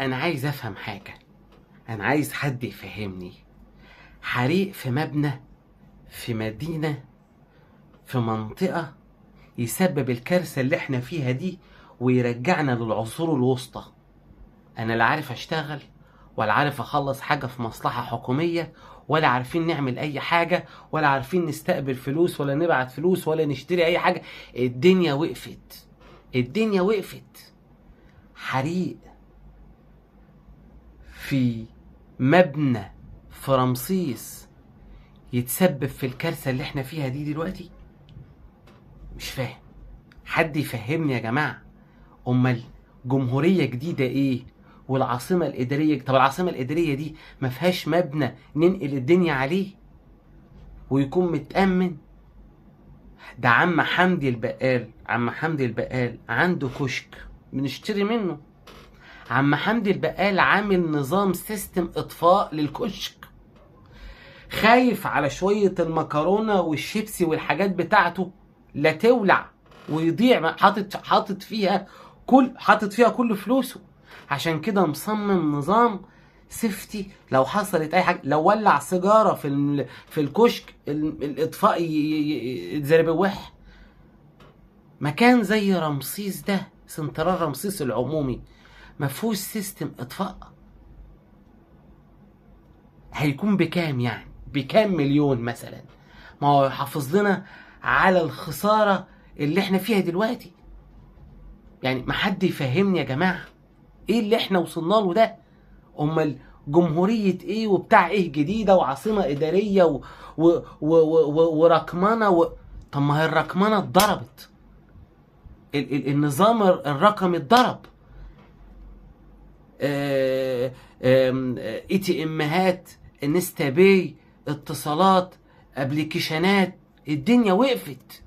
انا عايز افهم حاجة، انا عايز حد يفهمني. حريق في مبنى، في مدينة، في منطقة، يسبب الكارثة اللي احنا فيها دي ويرجعنا للعصور الوسطى. انا لا عارف اشتغل ولا عارف اخلص حاجة في مصلحة حكومية، ولا عارفين نعمل اي حاجة، ولا عارفين نستقبل فلوس ولا نبعت فلوس ولا نشتري اي حاجة. الدنيا وقفت، الدنيا وقفت. حريق في مبنى في رمسيس يتسبب في الكارثة اللي احنا فيها دي دلوقتي؟ مش فاهم، حد يفهمني يا جماعة. امال جمهورية جديدة ايه والعاصمة الإدارية؟ طب العاصمة الإدارية دي ما فيهاش مبنى ننقل الدنيا عليه ويكون متأمن؟ ده عم حمدي البقال، عم حمدي البقال عنده كشك بنشتري منه. عم حمدي البقال عامل نظام سيستم اطفاء للكشك، خايف على شوية المكرونة والشيبسي والحاجات بتاعته لا تولع ويضيع. حاطط فيها كل فلوسه. عشان كده مصمم نظام سيفتي، لو حصلت اي حاجه، لو ولع سيجاره في الكشك الاطفاء يتزربوح. مكان زي رمسيس ده، سنترال رمسيس العمومي، مفهوش سيستم اطفاء. هيكون بكام يعني؟ بكام مليون مثلا؟ ما هو يحافظ لنا على الخسارة اللي احنا فيها دلوقتي. يعني ما حد يفهمني يا جماعة ايه اللي احنا وصلنا له ده؟ امال جمهورية ايه وبتاع ايه جديدة وعاصمة ادارية ورقمنة طب ما هي الرقمنة اتضربت، النظام الرقمي اتضرب. اي تي امهات، انستا باي، اتصالات، ابليكيشنات، الدنيا وقفت.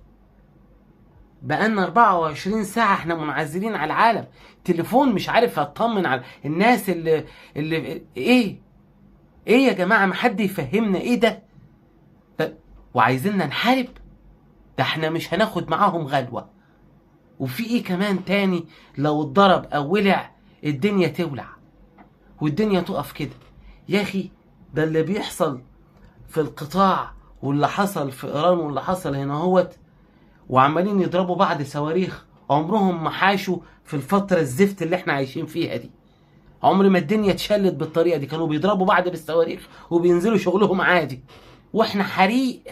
بقالنا 24 ساعة احنا منعزلين على العالم. تليفون مش عارف اطمن على الناس اللي ايه يا جماعة؟ ما حد يفهمنا ايه ده؟ وعايزيننا نحارب؟ ده احنا مش هناخد معاهم غلوة. وفي ايه كمان تاني؟ لو اتضرب او ولع الدنيا تولع والدنيا تقف كده. يا اخي ده اللي بيحصل في القطاع واللي حصل في ايران واللي حصل هنا هوت، وعمالين يضربوا بعض صواريخ. عمرهم ما حاشوا في الفترة الزفت اللي احنا عايشين فيها دي. عمر ما الدنيا اتشلت بالطريقة دي. كانوا بيضربوا بعض بالصواريخ وبينزلوا شغلهم عادي، واحنا حريق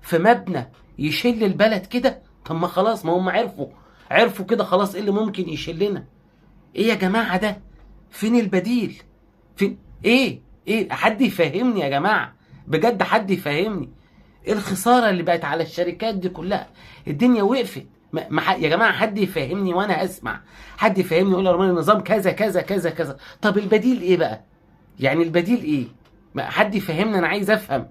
في مبنى يشل البلد كده. طب ما خلاص، ما هم عرفوا كده خلاص ايه اللي ممكن يشلنا. ايه يا جماعة ده؟ فين البديل؟ فين ايه حد يفهمني يا جماعة، بجد حد يفهمني. ايه الخسارة اللي بقت على الشركات دي كلها؟ الدنيا وقفت. يا جماعة حد يفهمني وانا اسمع. حد يفهمني يقول يا رمان النظام كذا كذا كذا كذا. طب البديل ايه بقى؟ يعني البديل ايه؟ حد يفهمني، انا عايز افهم.